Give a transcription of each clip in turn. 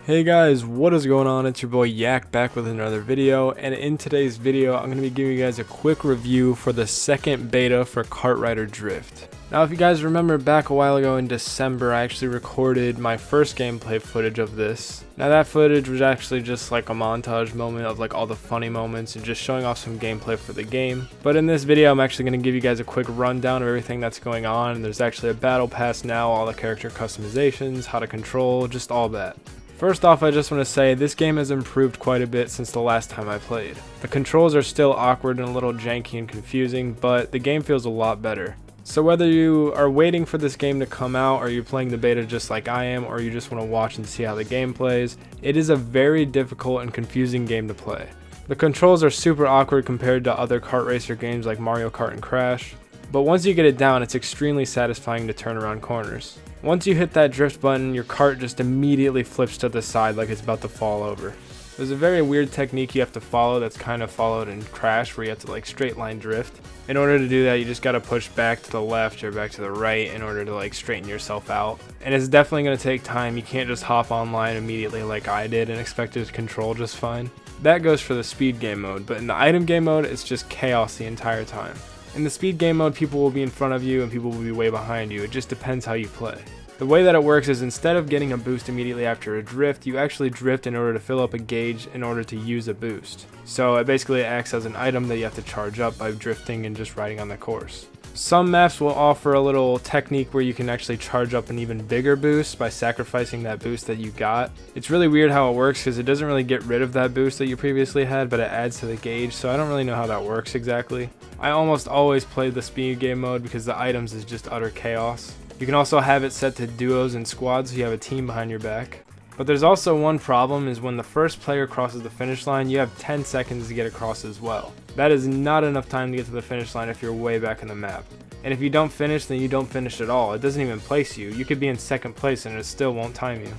Hey guys, what is going on? It's your boy Yack back with another video, and in today's video I'm going to be giving you guys a quick review for the second beta for KartRider Drift. Now if you guys remember back a while ago in December, I actually recorded my first gameplay footage of this. Now that footage was actually just like a montage moment of like all the funny moments and just showing off some gameplay for the game. But in this video I'm actually going to give you guys a quick rundown of everything that's going on. There's actually a battle pass now, all the character customizations, how to control, just all that. First off, I just want to say this game has improved quite a bit since the last time I played. The controls are still awkward and a little janky and confusing, but the game feels a lot better. So whether you are waiting for this game to come out, or you're playing the beta just like I am, or you just want to watch and see how the game plays, it is a very difficult and confusing game to play. The controls are super awkward compared to other kart racer games like Mario Kart and Crash, but once you get it down, it's extremely satisfying to turn around corners. Once you hit that drift button, your kart just immediately flips to the side like it's about to fall over. There's a very weird technique you have to follow that's kind of followed in Crash, where you have to like straight line drift. In order to do that, you just got to push back to the left or back to the right in order to like straighten yourself out. And it's definitely going to take time. You can't just hop online immediately like I did and expect it to control just fine. That goes for the speed game mode, but in the item game mode, it's just chaos the entire time. In the speed game mode, people will be in front of you and people will be way behind you. It just depends how you play. The way that it works is instead of getting a boost immediately after a drift, you actually drift in order to fill up a gauge in order to use a boost. So it basically acts as an item that you have to charge up by drifting and just riding on the course. Some maps will offer a little technique where you can actually charge up an even bigger boost by sacrificing that boost that you got. It's really weird how it works because it doesn't really get rid of that boost that you previously had, but it adds to the gauge, so I don't really know how that works exactly. I almost always play the speed game mode because the items is just utter chaos. You can also have it set to duos and squads so you have a team behind your back. But there's also one problem, is when the first player crosses the finish line, you have 10 seconds to get across as well. That is not enough time to get to the finish line if you're way back in the map. And if you don't finish, then you don't finish at all. It doesn't even place you. You could be in second place and it still won't time you.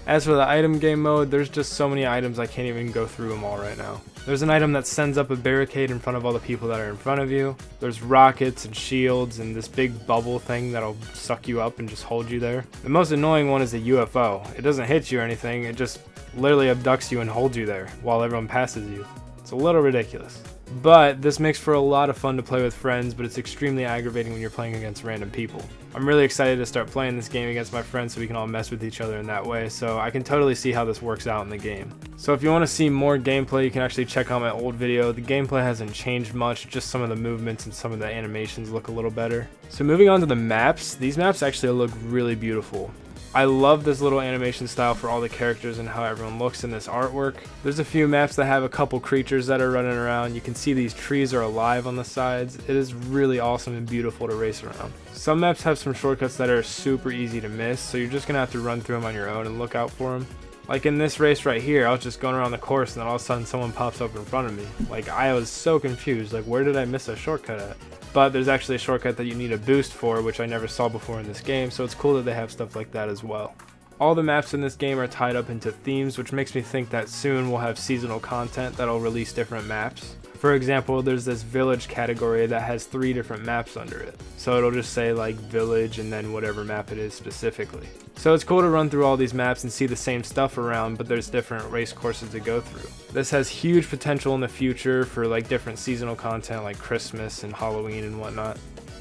As for the item game mode, there's just so many items I can't even go through them all right now. There's an item that sends up a barricade in front of all the people that are in front of you. There's rockets and shields and this big bubble thing that'll suck you up and just hold you there. The most annoying one is the UFO. It doesn't hit you or anything, it just literally abducts you and holds you there while everyone passes you. It's a little ridiculous. But this makes for a lot of fun to play with friends, but it's extremely aggravating when you're playing against random people. I'm really excited to start playing this game against my friends so we can all mess with each other in that way, so I can totally see how this works out in the game. So if you want to see more gameplay, you can actually check out my old video. The gameplay hasn't changed much, just some of the movements and some of the animations look a little better. So moving on to the maps, these maps actually look really beautiful. I love this little animation style for all the characters and how everyone looks in this artwork. There's a few maps that have a couple creatures that are running around. You can see these trees are alive on the sides. It is really awesome and beautiful to race around. Some maps have some shortcuts that are super easy to miss, so you're just gonna have to run through them on your own and look out for them. Like in this race right here, I was just going around the course and then all of a sudden someone pops up in front of me. Like, I was so confused, like where did I miss a shortcut at? But there's actually a shortcut that you need a boost for, which I never saw before in this game, so it's cool that they have stuff like that as well. All the maps in this game are tied up into themes, which makes me think that soon we'll have seasonal content that'll release different maps. For example, there's this village category that has 3 different maps under it. So it'll just say like village and then whatever map it is specifically. So it's cool to run through all these maps and see the same stuff around, but there's different race courses to go through. This has huge potential in the future for like different seasonal content like Christmas and Halloween and whatnot.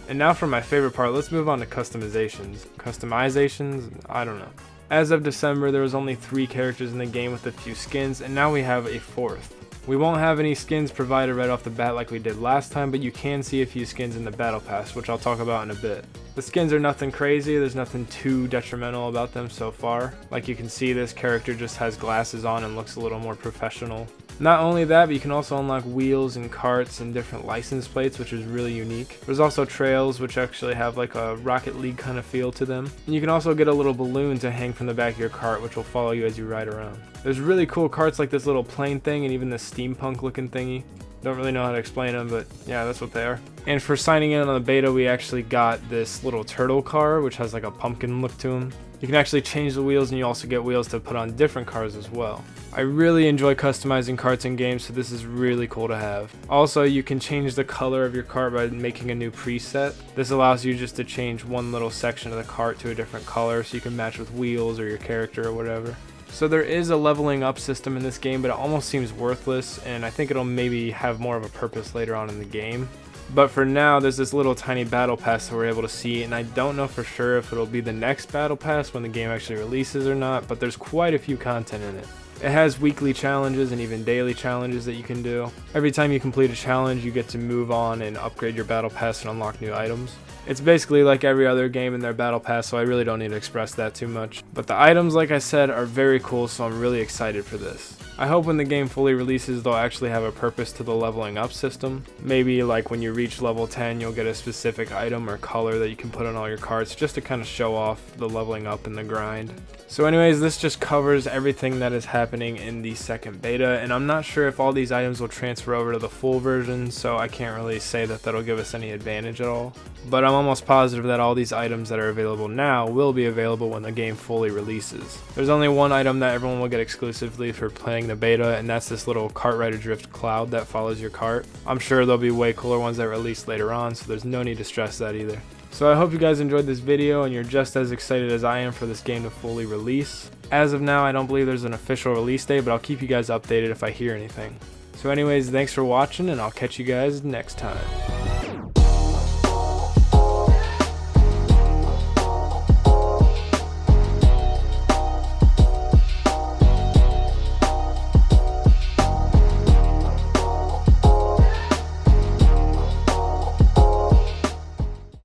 And now for my favorite part, let's move on to customizations. Customizations? I don't know. As of December, there was only 3 characters in the game with a few skins, and now we have a 4th. We won't have any skins provided right off the bat like we did last time, but you can see a few skins in the battle pass, which I'll talk about in a bit. The skins are nothing crazy, there's nothing too detrimental about them so far. Like you can see, this character just has glasses on and looks a little more professional. Not only that, but you can also unlock wheels and carts and different license plates, which is really unique. There's also trails, which actually have like a Rocket League kind of feel to them. And you can also get a little balloon to hang from the back of your cart, which will follow you as you ride around. There's really cool carts like this little plane thing and even this steampunk looking thingy. Don't really know how to explain them, but yeah, that's what they are. And for signing in on the beta, we actually got this little turtle car, which has like a pumpkin look to him. You can actually change the wheels, and you also get wheels to put on different cars as well. I really enjoy customizing carts in games, so this is really cool to have. Also, you can change the color of your cart by making a new preset. This allows you just to change one little section of the cart to a different color so you can match with wheels or your character or whatever. So there is a leveling up system in this game, but it almost seems worthless, and I think it'll maybe have more of a purpose later on in the game. But for now, there's this little tiny battle pass that we're able to see, and I don't know for sure if it'll be the next battle pass when the game actually releases or not, but there's quite a few content in it. It has weekly challenges and even daily challenges that you can do. Every time you complete a challenge, you get to move on and upgrade your battle pass and unlock new items. It's basically like every other game in their battle pass, so I really don't need to express that too much. But the items, like I said, are very cool, so I'm really excited for this. I hope when the game fully releases, they'll actually have a purpose to the leveling up system. Maybe like when you reach level 10, you'll get a specific item or color that you can put on all your carts, just to kind of show off the leveling up and the grind. So anyways, this just covers everything that is happening in the second beta, and I'm not sure if all these items will transfer over to the full version, so I can't really say that that'll give us any advantage at all. But I'm almost positive that all these items that are available now will be available when the game fully releases. There's only one item that everyone will get exclusively for playing the beta, and that's this little KartRider drift cloud that follows your cart. I'm sure there'll be way cooler ones that release later on, so there's no need to stress that either. So I hope you guys enjoyed this video and you're just as excited as I am for this game to fully release. As of now, I don't believe there's an official release date, but I'll keep you guys updated if I hear anything. So anyways, thanks for watching, and I'll catch you guys next time.